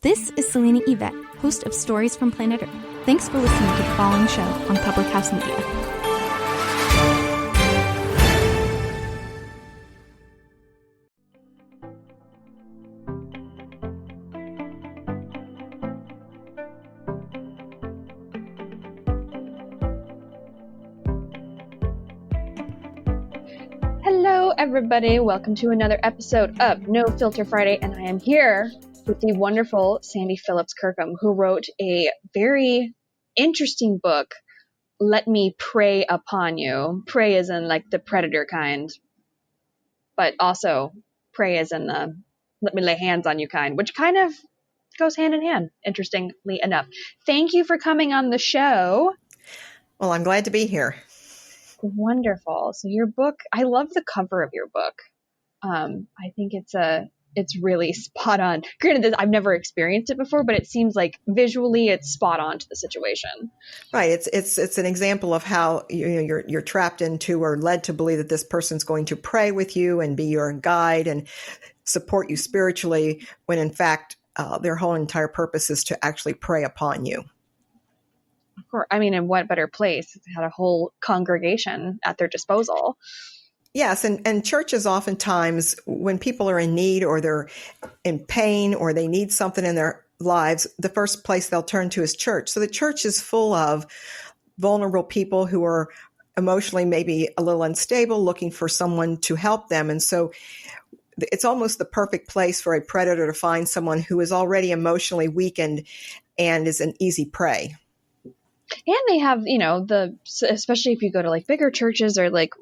This is Selena Yvette, host of Stories from Planet Earth. Thanks for listening to the following show on Public House Media. Hello, everybody. Welcome to another episode of No Filter Friday, and I am here with the wonderful Sandy Phillips Kirkham, who wrote a very interesting book, Let Me Prey Upon You. Prey as in like the predator kind, but also prey as in the let me lay hands on you kind, which kind of goes hand in hand, interestingly enough. Thank you for coming on the show. Well, I'm glad to be here. Wonderful. So your book, I love the cover of your book. I think it's really spot on. Granted, I've never experienced it before, but it seems like visually it's spot on to the situation. Right. It's an example of how you're trapped into or led to believe that this person's going to pray with you and be your guide and support you spiritually, when in fact their whole entire purpose is to actually prey upon you. Of course. I mean, in what better place? They had a whole congregation at their disposal. Yes, and churches oftentimes, when people are in need or they're in pain or they need something in their lives, the first place they'll turn to is church. So the church is full of vulnerable people who are emotionally maybe a little unstable, looking for someone to help them. And so it's almost the perfect place for a predator to find someone who is already emotionally weakened and is an easy prey. And they have, especially if you go to like bigger churches or like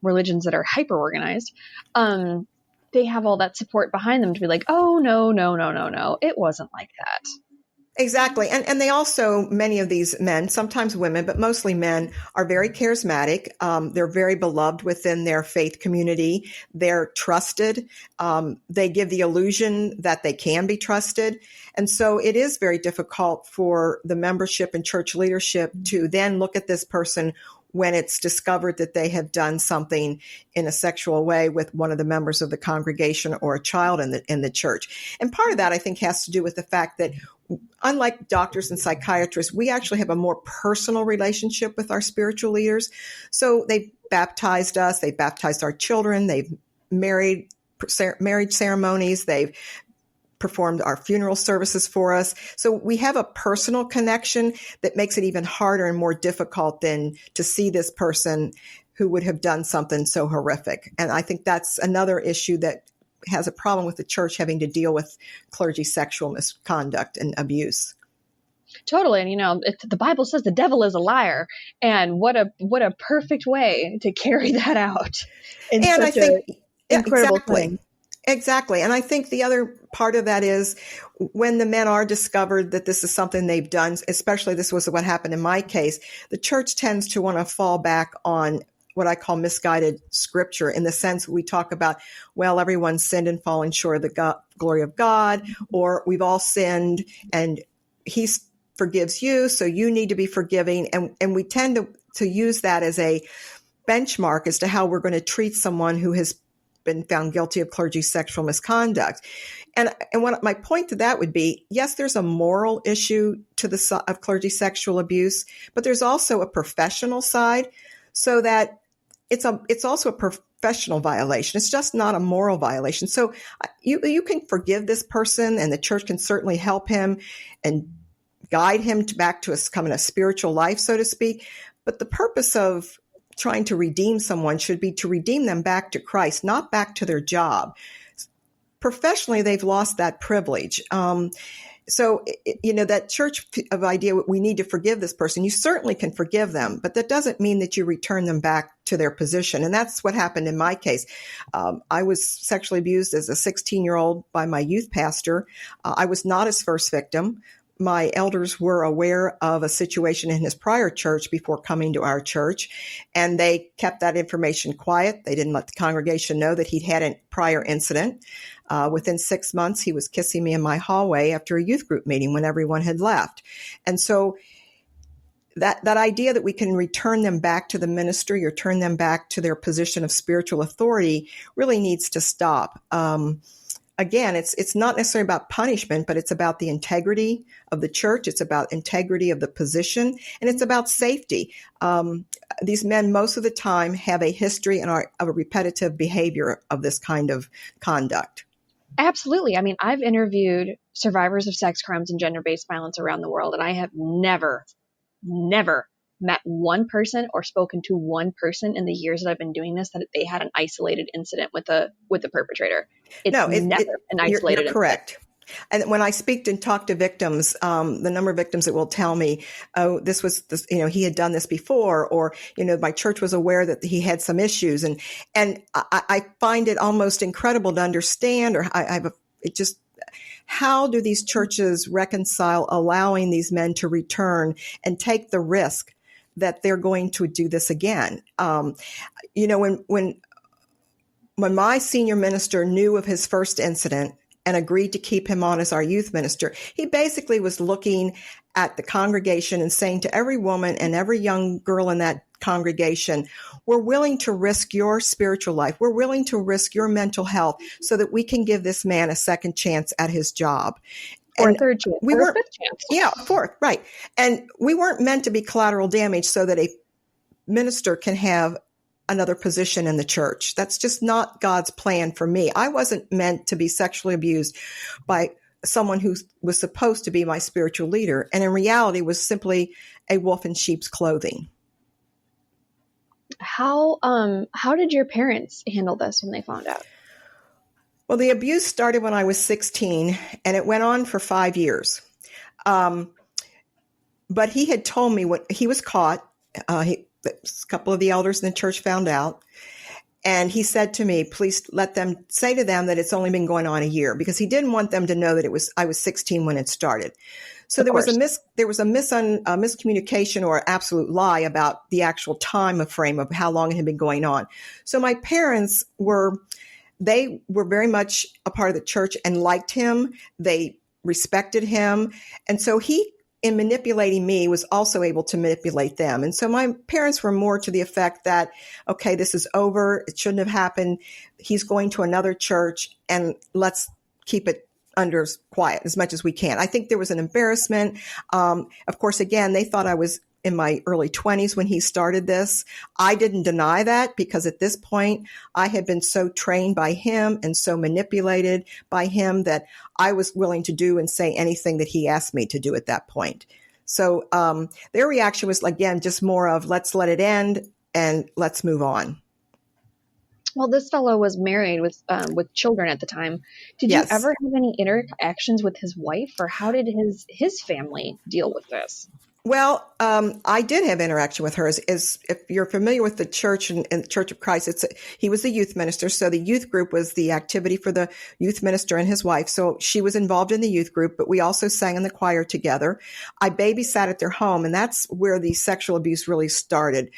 religions that are hyper organized, they have all that support behind them to be like, oh, no, it wasn't like that. Exactly. And they also, many of these men, sometimes women, but mostly men, are very charismatic. They're very beloved within their faith community. They're trusted. They give the illusion that they can be trusted. And so it is very difficult for the membership and church leadership to then look at this person when it's discovered that they have done something in a sexual way with one of the members of the congregation or a child in the church. And part of that, I think, has to do with the fact that unlike doctors and psychiatrists, we actually have a more personal relationship with our spiritual leaders. So they've baptized us, they've baptized our children, they've marriage ceremonies, they've performed our funeral services for us. So we have a personal connection that makes it even harder and more difficult than to see this person who would have done something so horrific. And I think that's another issue that has a problem with the church having to deal with clergy sexual misconduct and abuse. Totally. And, the Bible says the devil is a liar. And what a perfect way to carry that out. And I think, incredible exactly. thing. Exactly. And I think the other part of that is when the men are discovered that this is something they've done, especially this was what happened in my case, the church tends to want to fall back on what I call misguided scripture, in the sense we talk about, well, everyone's sinned and fallen short of the glory of God, or we've all sinned and he forgives you, so you need to be forgiving. And we tend to use that as a benchmark as to how we're going to treat someone who has been found guilty of clergy sexual misconduct. And what my point to that would be, yes, there's a moral issue to of clergy sexual abuse, but there's also a professional side, so that it's also a professional violation. It's just not a moral violation. So you can forgive this person, and the church can certainly help him and guide him back to a spiritual life, so to speak. But the purpose of trying to redeem someone should be to redeem them back to Christ, not back to their job. Professionally, they've lost that privilege. So, that church of idea, we need to forgive this person. You certainly can forgive them, but that doesn't mean that you return them back to their position. And that's what happened in my case. I was sexually abused as a 16-year-old by my youth pastor. I was not his first victim. My elders were aware of a situation in his prior church before coming to our church, and they kept that information quiet. They didn't let the congregation know that he'd had a prior incident. Within 6 months, he was kissing me in my hallway after a youth group meeting when everyone had left. And so that idea that we can return them back to the ministry or turn them back to their position of spiritual authority really needs to stop. again, it's not necessarily about punishment, but it's about the integrity of the church. It's about integrity of the position, and it's about safety. These men, most of the time, have a history and are of a repetitive behavior of this kind of conduct. Absolutely. I mean, I've interviewed survivors of sex crimes and gender-based violence around the world, and I have never met one person or spoken to one person in the years that I've been doing this that they had an isolated incident with the perpetrator. It's never an isolated you're correct. Incident. And when I speak and talk to victims, the number of victims that will tell me, oh, this was, he had done this before, or, my church was aware that he had some issues. And I find it almost incredible to understand, or how do these churches reconcile allowing these men to return and take the risk that they're going to do this again? When my senior minister knew of his first incident and agreed to keep him on as our youth minister, he basically was looking at the congregation and saying to every woman and every young girl in that congregation, we're willing to risk your spiritual life. We're willing to risk your mental health so that we can give this man a second chance at his job. Or a third chance. Or a fifth chance. Yeah, fourth, right. And we weren't meant to be collateral damage so that a minister can have another position in the church. That's just not God's plan for me. I wasn't meant to be sexually abused by someone who was supposed to be my spiritual leader, and in reality was simply a wolf in sheep's clothing. How did your parents handle this when they found out? Well, the abuse started when I was 16, and it went on for 5 years. But he had told me when he was caught, a couple of the elders in the church found out, and he said to me, please say to them that it's only been going on a year, because he didn't want them to know that I was 16 when it started. So there was a miscommunication or absolute lie about the actual time frame of how long it had been going on. So my parents were very much a part of the church and liked him. They respected him. And so he, in manipulating me, was also able to manipulate them. And so my parents were more to the effect that, okay, this is over. It shouldn't have happened. He's going to another church, and let's keep it under quiet as much as we can. I think there was an embarrassment. Of course, again, they thought I was in my early 20s when he started this. I didn't deny that, because at this point I had been so trained by him and so manipulated by him that I was willing to do and say anything that he asked me to do at that point. So their reaction was, again, just more of let's let it end and let's move on. Well, this fellow was married with children at the time. Did Yes. you ever have any interactions with his wife, or how did his family deal with this? Well, I did have interaction with her. As if you're familiar with the church and the Church of Christ, he was the youth minister. So the youth group was the activity for the youth minister and his wife. So she was involved in the youth group, but we also sang in the choir together. I babysat at their home, and that's where the sexual abuse really started.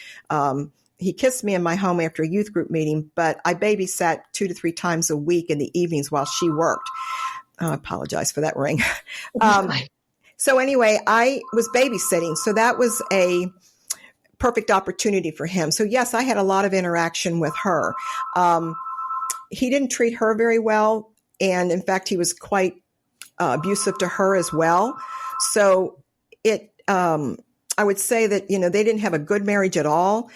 He kissed me in my home after a youth group meeting, but I babysat 2 to 3 times a week in the evenings while she worked. I apologize for that ring. So anyway, I was babysitting. So that was a perfect opportunity for him. So yes, I had a lot of interaction with her. He didn't treat her very well. And in fact, he was quite abusive to her as well. So I would say that, they didn't have a good marriage at all.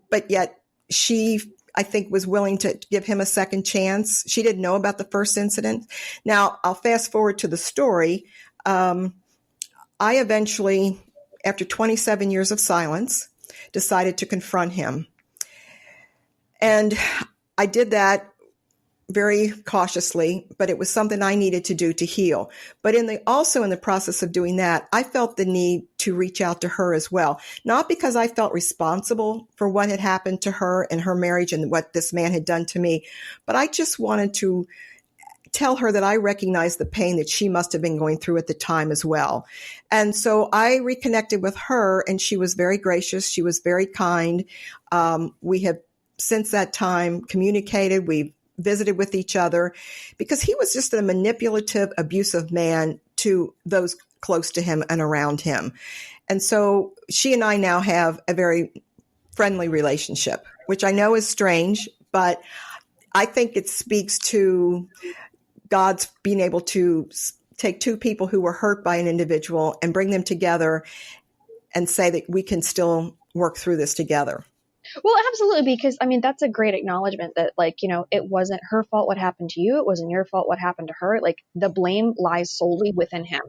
But yet she, I think, was willing to give him a second chance. She didn't know about the first incident. Now, I'll fast forward to the story. I eventually, after 27 years of silence, decided to confront him. And I did that very cautiously, but it was something I needed to do to heal. But also in the process of doing that, I felt the need to reach out to her as well. Not because I felt responsible for what had happened to her and her marriage and what this man had done to me, but I just wanted to tell her that I recognized the pain that she must have been going through at the time as well. And so I reconnected with her, and she was very gracious. She was very kind. We have since that time communicated. We've visited with each other, because he was just a manipulative, abusive man to those close to him and around him. And so she and I now have a very friendly relationship, which I know is strange, but I think it speaks to God's being able to take two people who were hurt by an individual and bring them together and say that we can still work through this together. Well, absolutely, because I mean, that's a great acknowledgement that, like, you know, it wasn't her fault what happened to you. It wasn't your fault what happened to her. Like, the blame lies solely within him.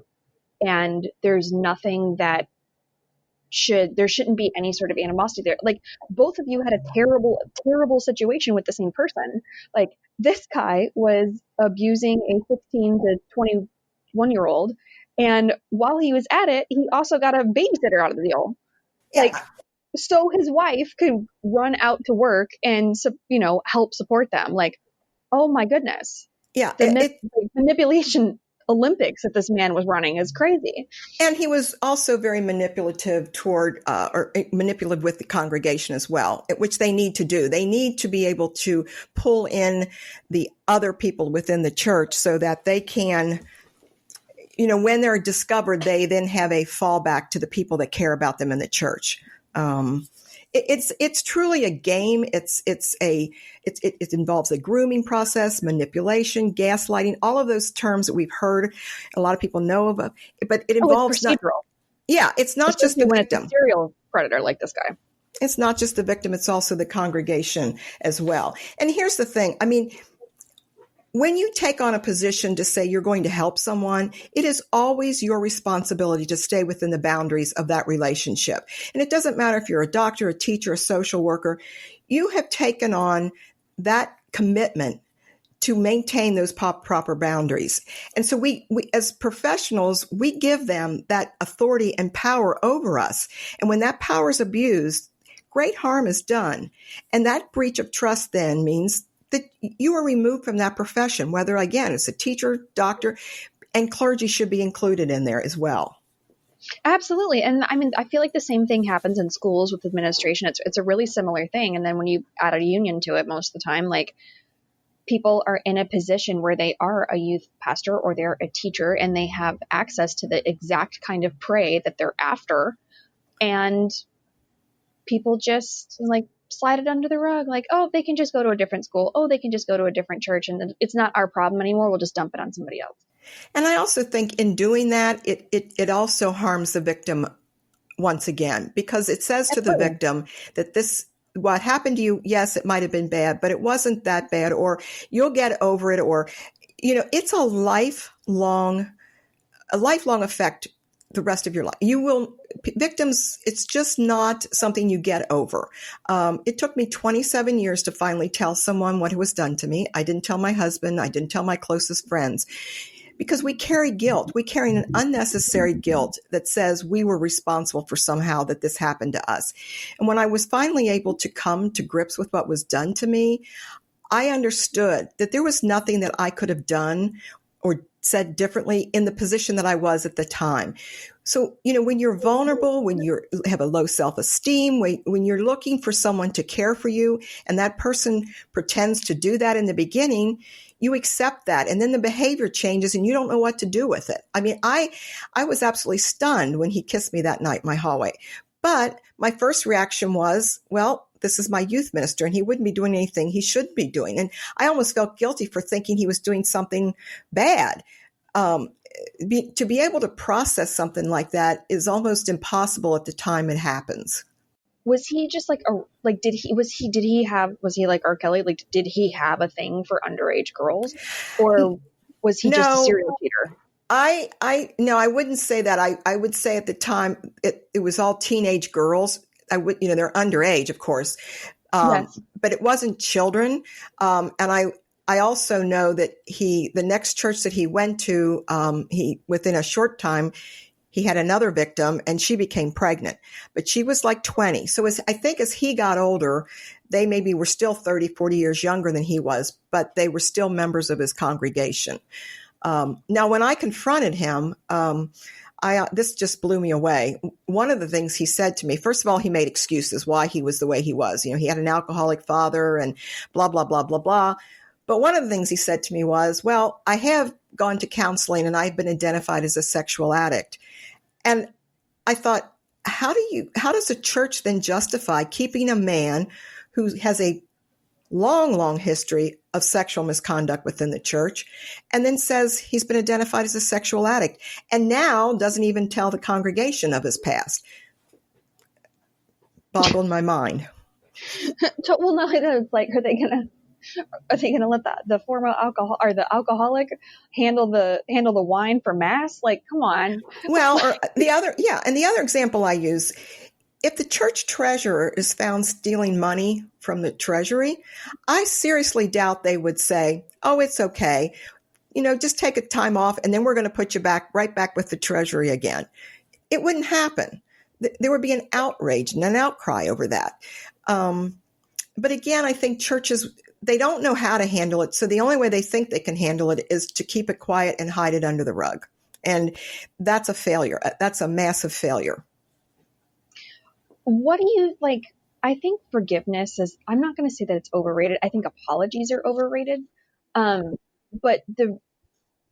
And there's nothing that there shouldn't be any sort of animosity there. Like, both of you had a terrible, terrible situation with the same person. Like, this guy was abusing a 16 to 21-year-old. And while he was at it, he also got a babysitter out of the deal. Yeah. Like, so his wife could run out to work and, you know, help support them. Like, oh my goodness. Yeah. The manipulation Olympics that this man was running is crazy. And he was also very manipulative or manipulative with the congregation as well, which they need to do. They need to be able to pull in the other people within the church so that they can, you know, when they're discovered, they then have a fallback to the people that care about them in the church. It's truly a game. It involves a grooming process, manipulation, gaslighting, all of those terms that we've heard. A lot of people know of, but it involves it's procedural. It's not just the victim. It's a serial predator like this guy. It's not just the victim. It's also the congregation as well. And here's the thing. I mean, when you take on a position to say you're going to help someone, it is always your responsibility to stay within the boundaries of that relationship. And it doesn't matter if you're a doctor, a teacher, a social worker, you have taken on that commitment to maintain those proper boundaries. And so we as professionals, we give them that authority and power over us. And when that power is abused, great harm is done. And that breach of trust then means that you are removed from that profession, whether, again, it's a teacher, doctor, and clergy should be included in there as well. Absolutely. And I mean, I feel like the same thing happens in schools with administration. It's a really similar thing. And then when you add a union to it, most of the time, like, people are in a position where they are a youth pastor or they're a teacher and they have access to the exact kind of prey that they're after. And people just, like, slide it under the rug, like, oh, they can just go to a different school. Oh, they can just go to a different church. And it's not our problem anymore. We'll just dump it on somebody else. And I also think in doing that, it also harms the victim once again, because it says to the victim that what happened to you, yes, it might have been bad, but it wasn't that bad, or you'll get over it, or, you know, it's a lifelong effect the rest of your life. Victims, it's just not something you get over. It took me 27 years to finally tell someone what was done to me. I didn't tell my husband. I didn't tell my closest friends, because we carry guilt. We carry an unnecessary guilt that says we were responsible for somehow that this happened to us. And when I was finally able to come to grips with what was done to me, I understood that there was nothing that I could have done or said differently in the position that I was at the time. So, you know, when you're vulnerable, when you have a low self-esteem, when you're looking for someone to care for you, and that person pretends to do that in the beginning, you accept that. And then the behavior changes and you don't know what to do with it. I mean, I was absolutely stunned when he kissed me that night in my hallway. But my first reaction was, well, this is my youth minister and he wouldn't be doing anything he should be doing. And I almost felt guilty for thinking he was doing something bad. To be able to process something like that is almost impossible at the time it happens. Was he just like was he like R. Kelly? Like, did he have a thing for underage girls, or was he just a serial cheater? No, I wouldn't say that. I would say at the time it was all teenage girls. They're underage, of course. Yes. But it wasn't children. And I also know that the next church that he went to, within a short time, he had another victim and she became pregnant, but she was like 20. So I think as he got older, they maybe were still 30, 40 years younger than he was, but they were still members of his congregation. Now, when I confronted him, this just blew me away. One of the things he said to me, first of all, he made excuses why he was the way he was. You know, he had an alcoholic father and blah, blah, blah, blah, blah. But one of the things he said to me was, well, I have gone to counseling and I've been identified as a sexual addict. And I thought, how does a church then justify keeping a man who has a long, long history of sexual misconduct within the church, and then says he's been identified as a sexual addict, and now doesn't even tell the congregation of his past. Boggled my mind. Well, no, it's like, are they gonna let the former alcohol or the alcoholic handle the wine for mass? Like, come on. Well, or the other example I use, if the church treasurer is found stealing money from the treasury, I seriously doubt they would say, "Oh, it's okay. Just take a time off and then we're going to put you right back with the treasury again." It wouldn't happen. There would be an outrage and an outcry over that. But again, I think churches, they don't know how to handle it. So the only way they think they can handle it is to keep it quiet and hide it under the rug. And that's a failure. That's a massive failure. What do you like? I think forgiveness is, I'm not going to say that it's overrated. I think apologies are overrated. But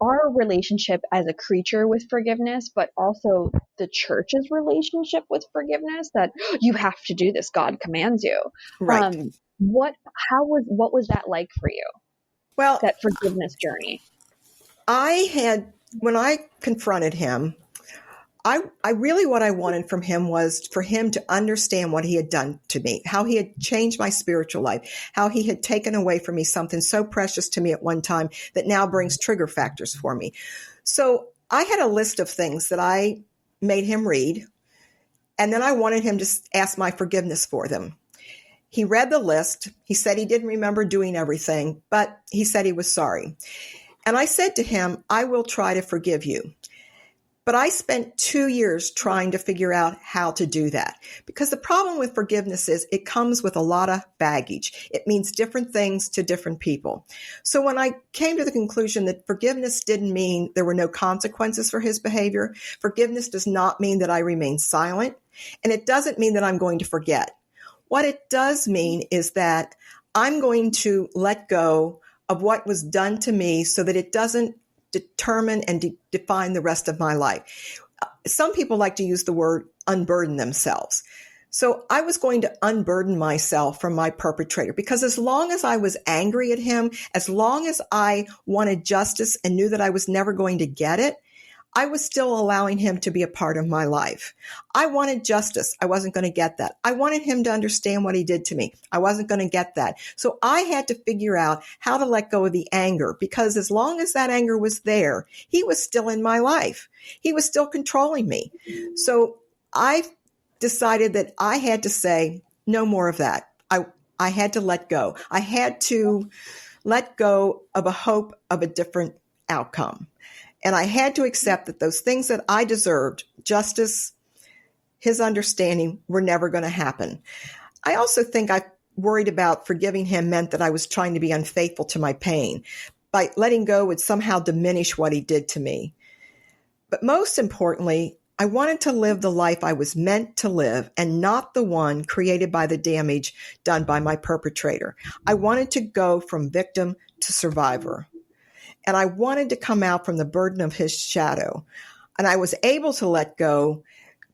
our relationship as a creature with forgiveness, but also the church's relationship with forgiveness, that you have to do this, God commands you. Right. What was that like for you? Well, that forgiveness journey. When I confronted him, I really, what I wanted from him was for him to understand what he had done to me, how he had changed my spiritual life, how he had taken away from me something so precious to me at one time that now brings trigger factors for me. So I had a list of things that I made him read, and then I wanted him to ask my forgiveness for them. He read the list. He said he didn't remember doing everything, but he said he was sorry. And I said to him, "I will try to forgive you." But I spent 2 years trying to figure out how to do that, because the problem with forgiveness is it comes with a lot of baggage. It means different things to different people. So when I came to the conclusion that forgiveness didn't mean there were no consequences for his behavior, forgiveness does not mean that I remain silent, and it doesn't mean that I'm going to forget. What it does mean is that I'm going to let go of what was done to me so that it doesn't determine and define the rest of my life. Some people like to use the word unburden themselves. So I was going to unburden myself from my perpetrator, because as long as I was angry at him, as long as I wanted justice and knew that I was never going to get it, I was still allowing him to be a part of my life. I wanted justice. I wasn't going to get that. I wanted him to understand what he did to me. I wasn't going to get that. So I had to figure out how to let go of the anger, because as long as that anger was there, he was still in my life. He was still controlling me. So I decided that I had to say no more of that. I had to let go. I had to let go of a hope of a different outcome. And I had to accept that those things that I deserved, justice, his understanding, were never going to happen. I also think I worried about forgiving him meant that I was trying to be unfaithful to my pain. By letting go would somehow diminish what he did to me. But most importantly, I wanted to live the life I was meant to live, and not the one created by the damage done by my perpetrator. I wanted to go from victim to survivor. And I wanted to come out from the burden of his shadow. And I was able to let go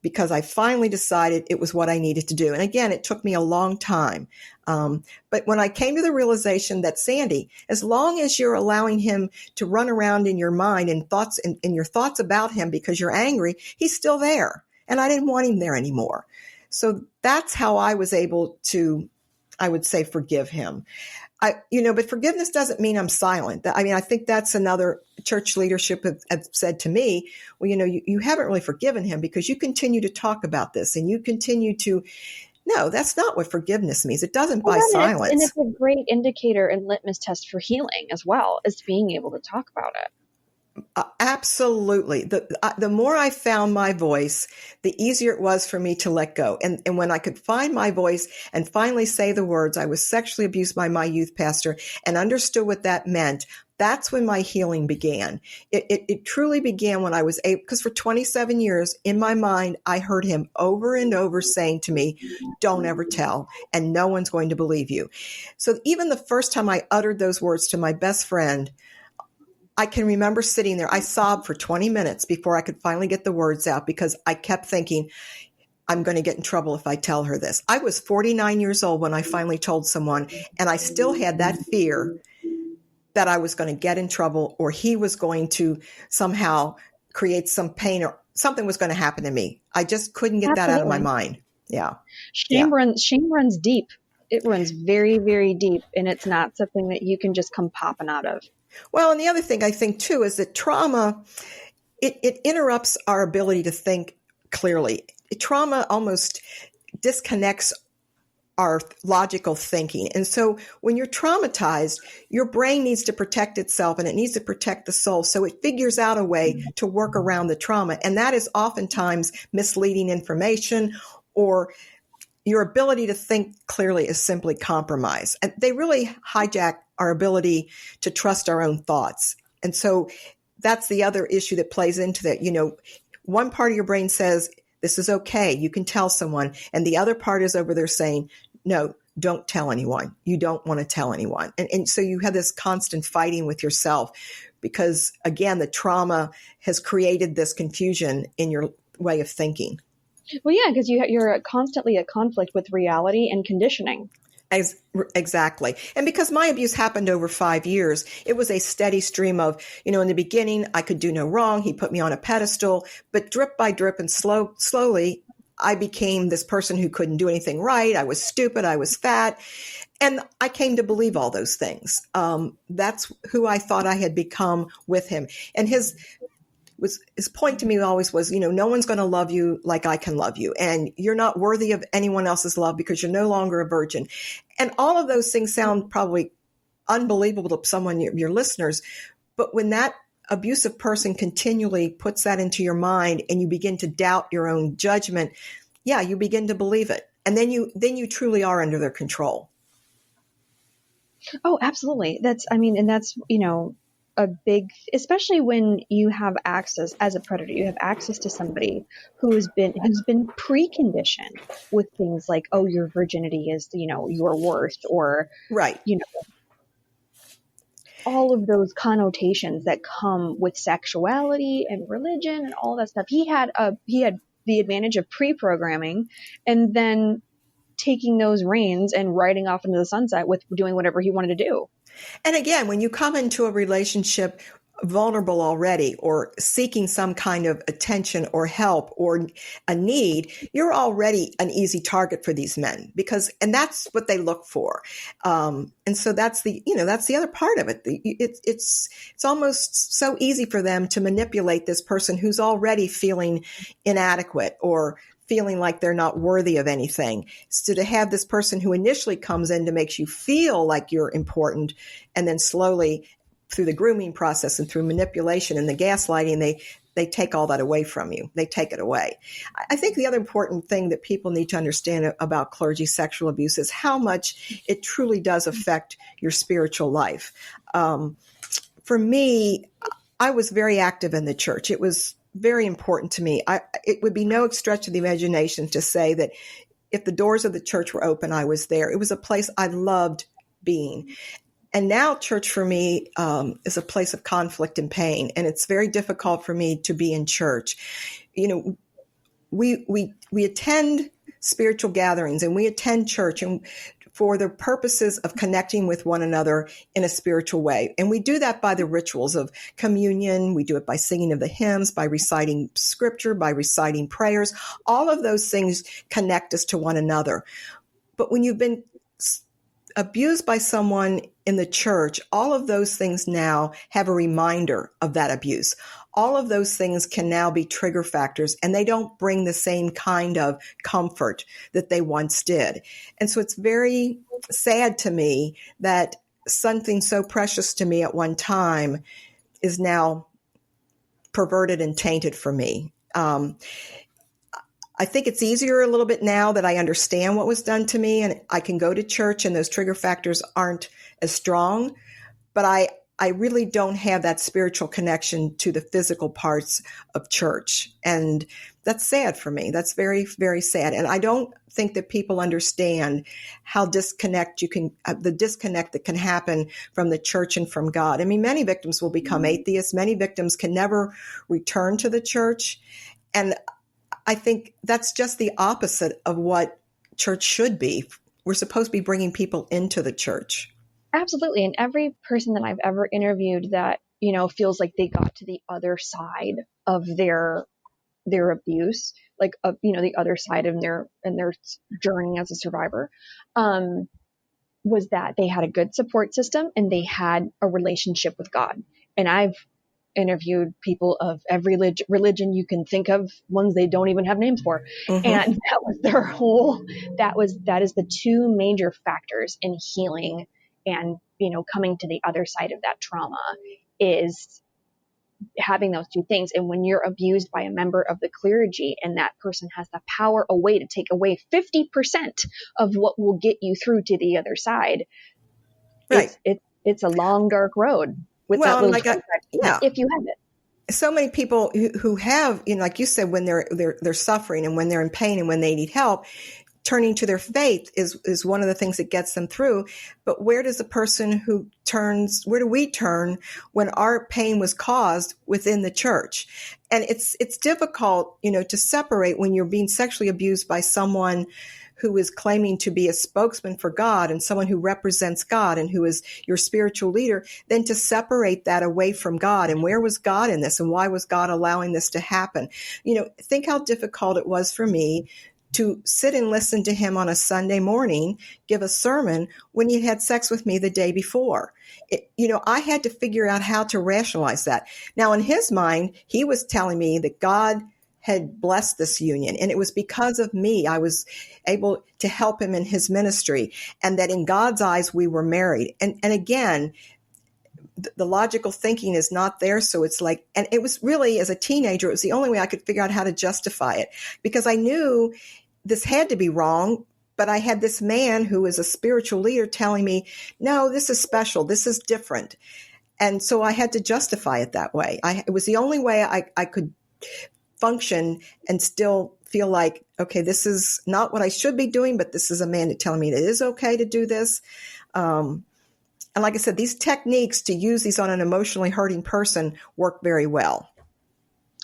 because I finally decided it was what I needed to do. And again, it took me a long time. But when I came to the realization that, Sandy, as long as you're allowing him to run around in your mind and thoughts in your thoughts about him because you're angry, he's still there. And I didn't want him there anymore. So that's how I was able to, I would say, forgive him. But forgiveness doesn't mean I'm silent. I think that's another church leadership have said to me, well, you haven't really forgiven him because you continue to talk about this and you continue to. No, that's not what forgiveness means. It doesn't buy silence. And it's a great indicator and litmus test for healing as well, as being able to talk about it. Absolutely. The more I found my voice, the easier it was for me to let go. And when I could find my voice and finally say the words, "I was sexually abused by my youth pastor," and understood what that meant, that's when my healing began. It truly began when I was able, because for 27 years in my mind, I heard him over and over saying to me, "Don't ever tell, and no one's going to believe you." So even the first time I uttered those words to my best friend, I can remember sitting there. I sobbed for 20 minutes before I could finally get the words out, because I kept thinking, I'm going to get in trouble if I tell her this. I was 49 years old when I finally told someone, and I still had that fear that I was going to get in trouble or he was going to somehow create some pain or something was going to happen to me. I just couldn't get that out of my mind. Yeah. Shame runs deep. It runs very, very deep, and it's not something that you can just come popping out of. Well, and the other thing I think too is that trauma, it interrupts our ability to think clearly. Trauma almost disconnects our logical thinking. And so when you're traumatized, your brain needs to protect itself and it needs to protect the soul. So it figures out a way to work around the trauma. And that is oftentimes misleading information, or your ability to think clearly is simply compromised. And they really hijack our ability to trust our own thoughts. And so that's the other issue that plays into that. One part of your brain says, this is okay, you can tell someone. And the other part is over there saying, no, don't tell anyone. You don't want to tell anyone. And so you have this constant fighting with yourself because, again, the trauma has created this confusion in your way of thinking. Well, yeah, because you're constantly at conflict with reality and conditioning. Exactly. And because my abuse happened over 5 years, it was a steady stream of, in the beginning, I could do no wrong. He put me on a pedestal, but drip by drip and slowly, I became this person who couldn't do anything right. I was stupid. I was fat. And I came to believe all those things. That's who I thought I had become with him. And his point to me always was, no one's going to love you like I can love you. And you're not worthy of anyone else's love because you're no longer a virgin. And all of those things sound probably unbelievable to someone, your listeners. But when that abusive person continually puts that into your mind and you begin to doubt your own judgment, yeah, you begin to believe it. And then you truly are under their control. Oh, absolutely. That's a big, especially when you have access as a predator, you have access to somebody who's been preconditioned with things like, oh, your virginity is, your worth, or, right. All of those connotations that come with sexuality and religion and all that stuff. He had the advantage of pre-programming and then taking those reins and riding off into the sunset with doing whatever he wanted to do. And again, when you come into a relationship vulnerable already or seeking some kind of attention or help or a need, you're already an easy target for these men and that's what they look for. And so that's the other part of it. It's almost so easy for them to manipulate this person who's already feeling inadequate or feeling like they're not worthy of anything. So to have this person who initially comes in to make you feel like you're important, and then slowly through the grooming process and through manipulation and the gaslighting, they take all that away from you. They take it away. I think the other important thing that people need to understand about clergy sexual abuse is how much it truly does affect your spiritual life. For me, I was very active in the church. It was very important to me. It would be no stretch of the imagination to say that if the doors of the church were open, I was there. It was a place I loved being. And now church for me is a place of conflict and pain. And it's very difficult for me to be in church. We attend spiritual gatherings and we attend church and for the purposes of connecting with one another in a spiritual way. And we do that by the rituals of communion. We do it by singing of the hymns, by reciting scripture, by reciting prayers. All of those things connect us to one another. But when you've been abused by someone in the church, all of those things now have a reminder of that abuse. All of those things can now be trigger factors, and they don't bring the same kind of comfort that they once did. And so it's very sad to me that something so precious to me at one time is now perverted and tainted for me. I think it's easier a little bit now that I understand what was done to me and I can go to church and those trigger factors aren't as strong, but I really don't have that spiritual connection to the physical parts of church. And that's sad for me. That's very, very sad. And I don't think that people understand how the disconnect that can happen from the church and from God. I mean, many victims will become atheists. Many victims can never return to the church. And I think that's just the opposite of what church should be. We're supposed to be bringing people into the church. Absolutely. And every person that I've ever interviewed that, feels like they got to the other side of their abuse, like, the other side of their journey as a survivor, was that they had a good support system and they had a relationship with God. And I've interviewed people of every religion you can think of, ones they don't even have names for. Mm-hmm. And that was that is the two major factors in healing and, coming to the other side of that trauma, is having those two things. And when you're abused by a member of the clergy and that person has the power away to take away 50% of what will get you through to the other side, right? It's a long, dark road. If you have it. So many people who have, like you said, when they're suffering and when they're in pain and when they need help, turning to their faith is one of the things that gets them through. But where does the person where do we turn when our pain was caused within the church? And it's difficult, to separate when you're being sexually abused by someone who is claiming to be a spokesman for God and someone who represents God and who is your spiritual leader, then to separate that away from God. And where was God in this? And why was God allowing this to happen? Think how difficult it was for me to sit and listen to him on a Sunday morning, give a sermon when he had sex with me the day before. I had to figure out how to rationalize that. Now, in his mind, he was telling me that God had blessed this union, and it was because of me I was able to help him in his ministry, and that in God's eyes we were married. And again, the logical thinking is not there. So it's like, and it was really, as a teenager, it was the only way I could figure out how to justify it, because I knew this had to be wrong. But I had this man who was a spiritual leader telling me, no, this is special. This is different. And so I had to justify it that way. It was the only way I could function and still feel like, okay, this is not what I should be doing, but this is a man telling me it is okay to do this. And like I said, these techniques to use these on an emotionally hurting person work very well.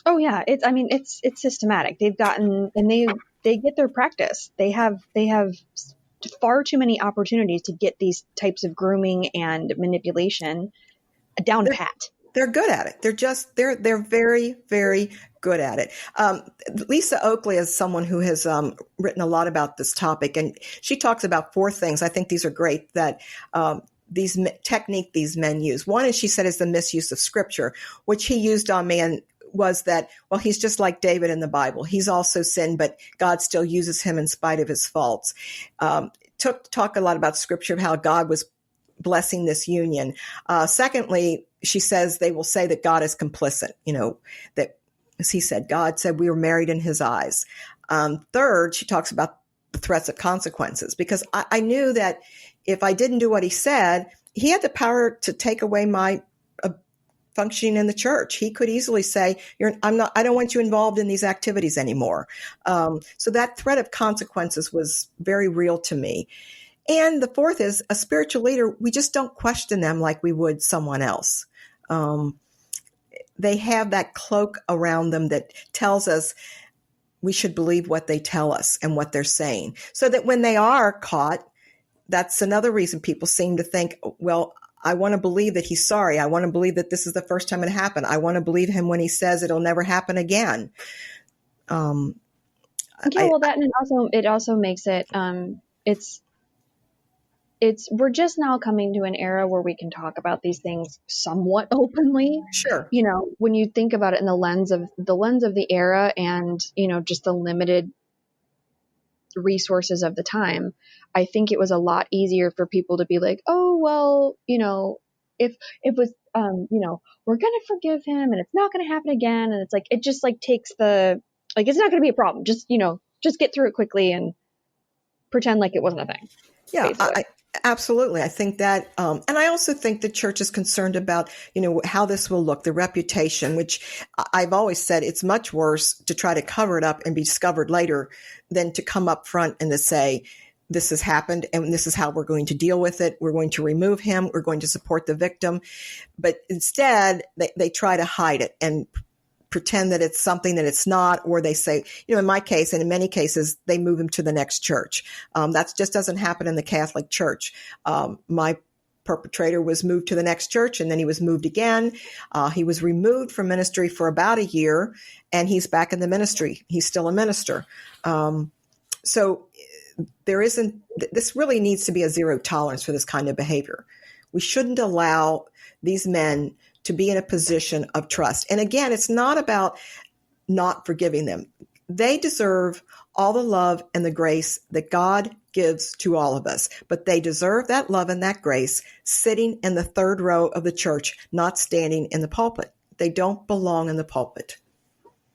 Oh yeah. It's systematic. They've gotten, and they get their practice. They have far too many opportunities to get these types of grooming and manipulation down pat. They're good at it. They're very, very good at it. Lisa Oakley is someone who has written a lot about this topic, and she talks about 4 things. I think these are great that these technique these men use. One, as she said, is the misuse of scripture, which he used on man. Was that, well, he's just like David in the Bible. He's also sinned, but God still uses him in spite of his faults. Talk a lot about scripture, of how God was blessing this union. Secondly, she says they will say that God is complicit, that, as he said, God said we were married in his eyes. Third, she talks about the threats of consequences, because I knew that if I didn't do what he said, he had the power to take away my functioning in the church. He could easily say, I don't want you involved in these activities anymore. So that threat of consequences was very real to me. And the fourth is, a spiritual leader, we just don't question them like we would someone else. They have that cloak around them that tells us we should believe what they tell us and what they're saying. So that when they are caught, that's another reason people seem to think, well, I want to believe that he's sorry. I want to believe that this is the first time it happened. I want to believe him when he says it'll never happen again. And it also makes it, we're just now coming to an era where we can talk about these things somewhat openly. Sure. When you think about it in the lens of the era and, just the limited resources of the time, I think it was a lot easier for people to be like, oh, well, if it was, we're going to forgive him and it's not going to happen again. And it's like, it just takes it's not going to be a problem. Just get through it quickly and pretend like it wasn't a thing. Yeah, absolutely. I think that, and I also think the church is concerned about, how this will look, the reputation, which I've always said it's much worse to try to cover it up and be discovered later than to come up front and to say, this has happened and this is how we're going to deal with it. We're going to remove him. We're going to support the victim. But instead, they try to hide it and pretend that it's something that it's not, or they say, in my case, and in many cases, they move him to the next church. That just doesn't happen in the Catholic Church. My perpetrator was moved to the next church, and then he was moved again. He was removed from ministry for about a year, and he's back in the ministry. He's still a minister. So this really needs to be a zero tolerance for this kind of behavior. We shouldn't allow these men to be in a position of trust. And again, it's not about not forgiving them. They deserve all the love and the grace that God gives to all of us, but they deserve that love and that grace sitting in the third row of the church, not standing in the pulpit. They don't belong in the pulpit.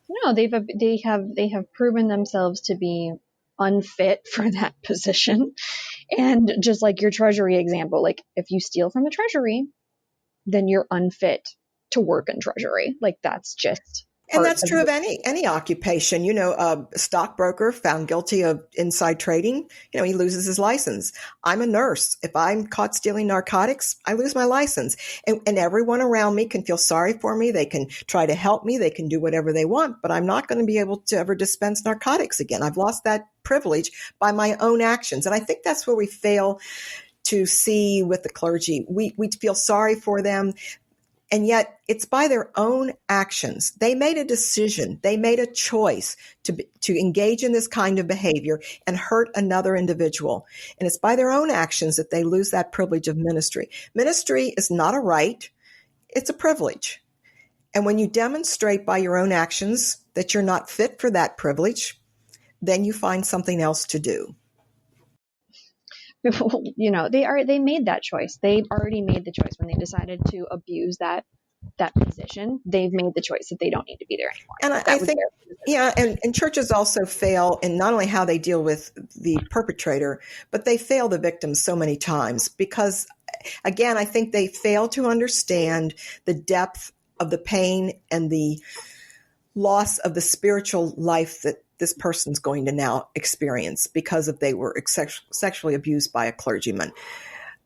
No, they have proven themselves to be unfit for that position. And just like your treasury example, like if you steal from the treasury, then you're unfit to work in treasury. Like that's just. And that's true of any occupation. A stockbroker found guilty of inside trading, he loses his license. I'm a nurse. If I'm caught stealing narcotics, I lose my license. And everyone around me can feel sorry for me. They can try to help me. They can do whatever they want, but I'm not going to be able to ever dispense narcotics again. I've lost that privilege by my own actions. And I think that's where we fail to see with the clergy. We feel sorry for them. And yet it's by their own actions. They made a decision. They made a choice to engage in this kind of behavior and hurt another individual. And it's by their own actions that they lose that privilege of ministry. Ministry is not a right. It's a privilege. And when you demonstrate by your own actions that you're not fit for that privilege, then you find something else to do. They made that choice. They already made the choice when they decided to abuse that position. They've made the choice that they don't need to be there anymore. And I think, and churches also fail in not only how they deal with the perpetrator, but they fail the victims so many times because, again, I think they fail to understand the depth of the pain and the loss of the spiritual life that this person's going to now experience because they were sexually abused by a clergyman.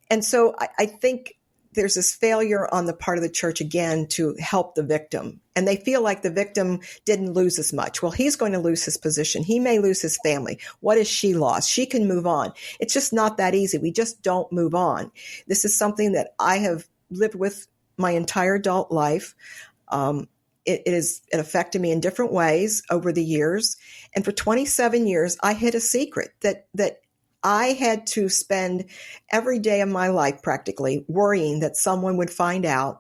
And so I think there's this failure on the part of the church, again, to help the victim. And they feel like the victim didn't lose as much. Well, he's going to lose his position. He may lose his family. What has she lost? She can move on. It's just not that easy. We just don't move on. This is something that I have lived with my entire adult life. It affected me in different ways over the years. And for 27 years, I hid a secret that I had to spend every day of my life practically worrying that someone would find out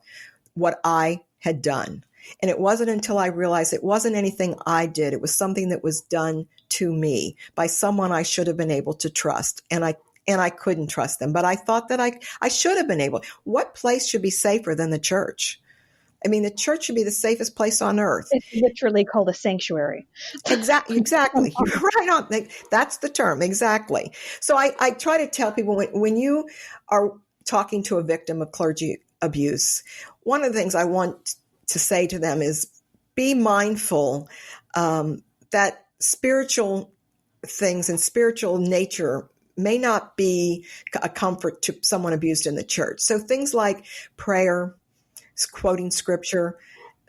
what I had done. And it wasn't until I realized it wasn't anything I did. It was something that was done to me by someone I should have been able to trust. And I couldn't trust them. But I thought that I should have been able. What place should be safer than the church? I mean, the church should be the safest place on earth. It's literally called a sanctuary. Exactly. You're right on. That's the term. Exactly. So I try to tell people when you are talking to a victim of clergy abuse, one of the things I want to say to them is be mindful that spiritual things and spiritual nature may not be a comfort to someone abused in the church. So things like prayer, quoting scripture,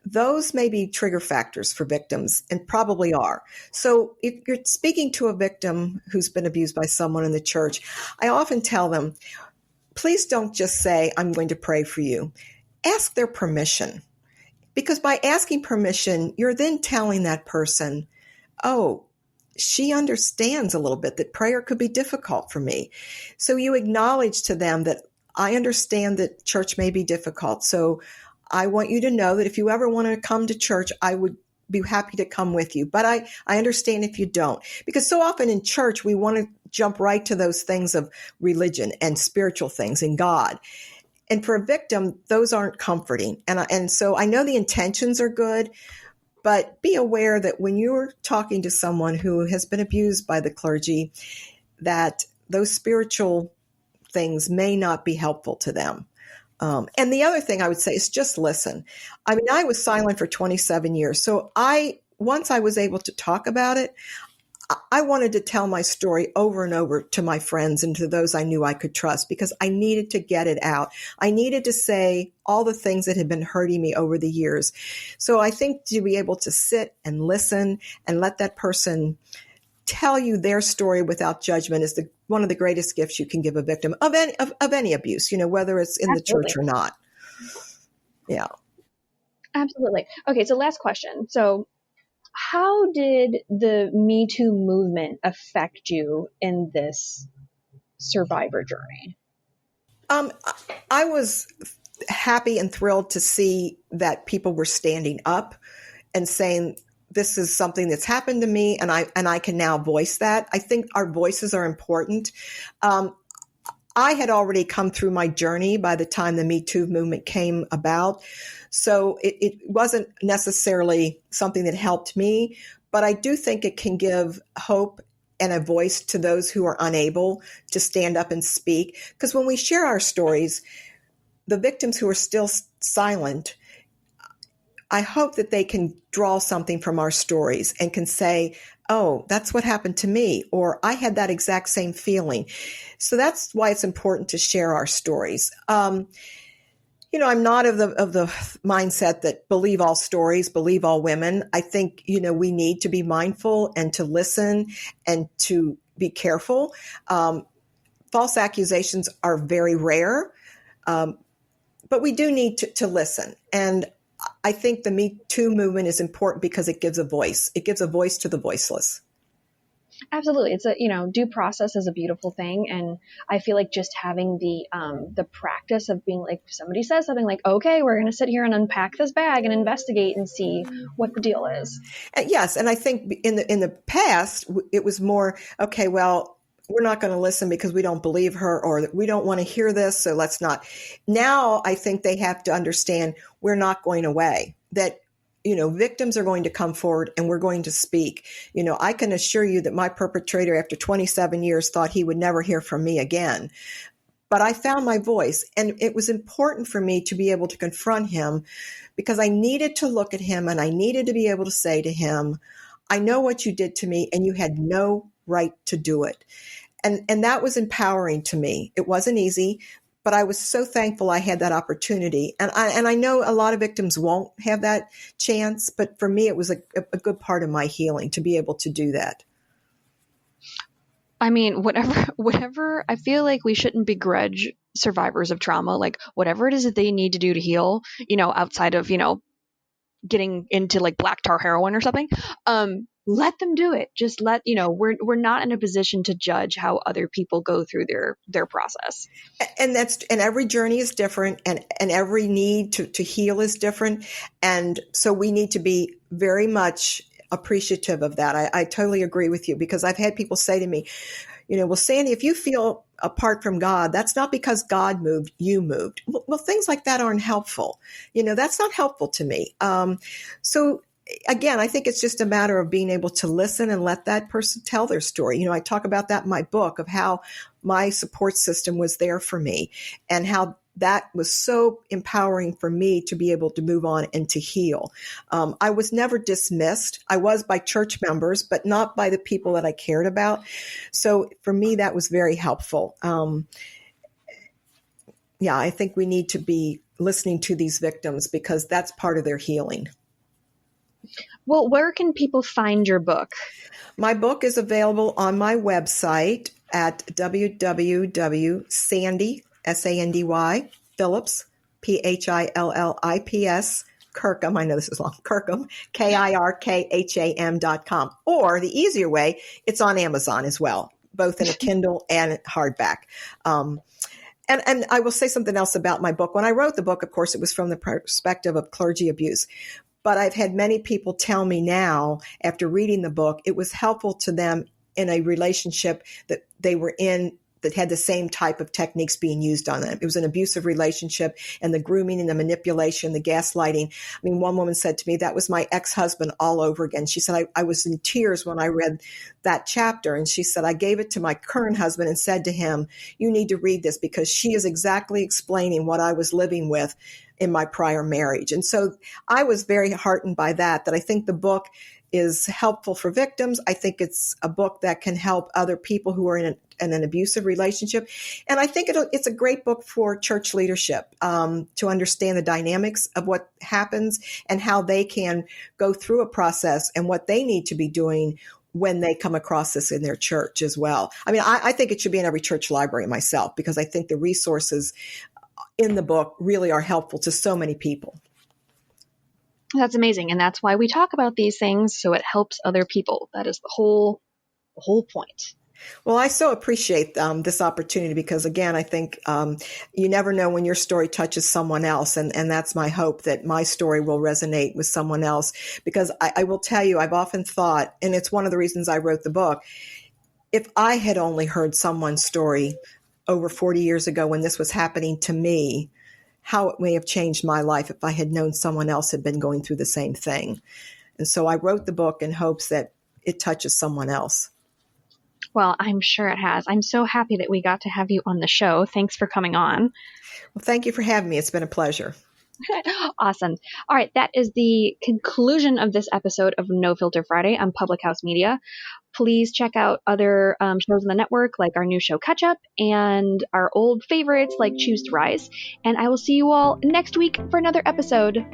those may be trigger factors for victims and probably are. So if you're speaking to a victim who's been abused by someone in the church, I often tell them, please don't just say, I'm going to pray for you. Ask their permission. Because by asking permission, you're then telling that person, oh, she understands a little bit that prayer could be difficult for me. So you acknowledge to them that I understand that church may be difficult. So I want you to know that if you ever want to come to church, I would be happy to come with you. But I understand if you don't. Because so often in church, we want to jump right to those things of religion and spiritual things and God. And for a victim, those aren't comforting. And so I know the intentions are good, but be aware that when you're talking to someone who has been abused by the clergy, that those spiritual things may not be helpful to them. And the other thing I would say is just listen. I mean, I was silent for 27 years. So once I was able to talk about it, I wanted to tell my story over and over to my friends and to those I knew I could trust because I needed to get it out. I needed to say all the things that had been hurting me over the years. So I think to be able to sit and listen and let that person tell you their story without judgment is one of the greatest gifts you can give a victim of any abuse, whether it's in the Absolutely. church or not. Yeah. Absolutely. Okay, so last question. So how did the Me Too movement affect you in this survivor journey? I was happy and thrilled to see that people were standing up and saying, this is something that's happened to me, and I can now voice that. I think our voices are important. I had already come through my journey by the time the Me Too movement came about. So it wasn't necessarily something that helped me, but I do think it can give hope and a voice to those who are unable to stand up and speak. Because when we share our stories, the victims who are still silent, I hope that they can draw something from our stories and can say, oh, that's what happened to me, or I had that exact same feeling. So that's why it's important to share our stories. I'm not of the mindset that believe all stories, believe all women. I think, we need to be mindful and to listen and to be careful. False accusations are very rare, but we do need to listen. And I think the Me Too movement is important because it gives a voice. It gives a voice to the voiceless. Absolutely. It's due process is a beautiful thing. And I feel like just having the practice of being like, if somebody says something like, okay, we're going to sit here and unpack this bag and investigate and see what the deal is. Yes. And I think in the past, it was more, okay, well, we're not going to listen because we don't believe her or we don't want to hear this. So let's not. Now I think they have to understand we're not going away, that victims are going to come forward and we're going to speak. I can assure you that my perpetrator after 27 years thought he would never hear from me again. But I found my voice, and it was important for me to be able to confront him because I needed to look at him and I needed to be able to say to him, I know what you did to me and you had no right to do it. And that was empowering to me. It wasn't easy, but I was so thankful I had that opportunity. And I know a lot of victims won't have that chance, but for me, it was a good part of my healing to be able to do that. I mean, whatever, I feel like we shouldn't begrudge survivors of trauma, like whatever it is that they need to do to heal, outside of, getting into like black tar heroin or something. Let them do it. Just we're not in a position to judge how other people go through their process. And every journey is different and every need to heal is different. And so we need to be very much appreciative of that. I totally agree with you because I've had people say to me, well, Sandy, if you feel apart from God, that's not because God moved, you moved. Well, things like that aren't helpful. That's not helpful to me. So again, I think it's just a matter of being able to listen and let that person tell their story. I talk about that in my book of how my support system was there for me and how that was so empowering for me to be able to move on and to heal. I was never dismissed. I was by church members, but not by the people that I cared about. So for me, that was very helpful. I think we need to be listening to these victims because that's part of their healing. Well, where can people find your book? My book is available on my website at www.sandy, S-A-N-D-Y, Phillips, Phillips, Kirkham, I know this is long, Kirkham, KIRKHAM.com. Or the easier way, it's on Amazon as well, both in a Kindle and hardback. And I will say something else about my book. When I wrote the book, of course, it was from the perspective of clergy abuse. But I've had many people tell me now, after reading the book, it was helpful to them in a relationship that they were in that had the same type of techniques being used on them. It was an abusive relationship, and the grooming and the manipulation, the gaslighting. I mean, one woman said to me, that was my ex-husband all over again. She said, I was in tears when I read that chapter. And she said, I gave it to my current husband and said to him, you need to read this because she is exactly explaining what I was living with in my prior marriage. And so I was very heartened by that I think the book is helpful for victims. I think it's a book that can help other people who are in an abusive relationship. And I think it's a great book for church leadership to understand the dynamics of what happens and how they can go through a process and what they need to be doing when they come across this in their church as well. I mean, I think it should be in every church library myself, because I think the resources in the book really are helpful to so many people. That's amazing. And that's why we talk about these things, so it helps other people. That is the whole point. Well, I so appreciate this opportunity, because, again, I think you never know when your story touches someone else. And that's my hope, that my story will resonate with someone else. Because I will tell you, I've often thought, and it's one of the reasons I wrote the book, if I had only heard someone's story over 40 years ago when this was happening to me, how it may have changed my life if I had known someone else had been going through the same thing. And so I wrote the book in hopes that it touches someone else. Well, I'm sure it has. I'm so happy that we got to have you on the show. Thanks for coming on. Well, thank you for having me. It's been a pleasure. Awesome. All right. That is the conclusion of this episode of No Filter Friday on Public House Media. Please check out other shows on the network, like our new show Catch Up and our old favorites like Choose to Rise. And I will see you all next week for another episode.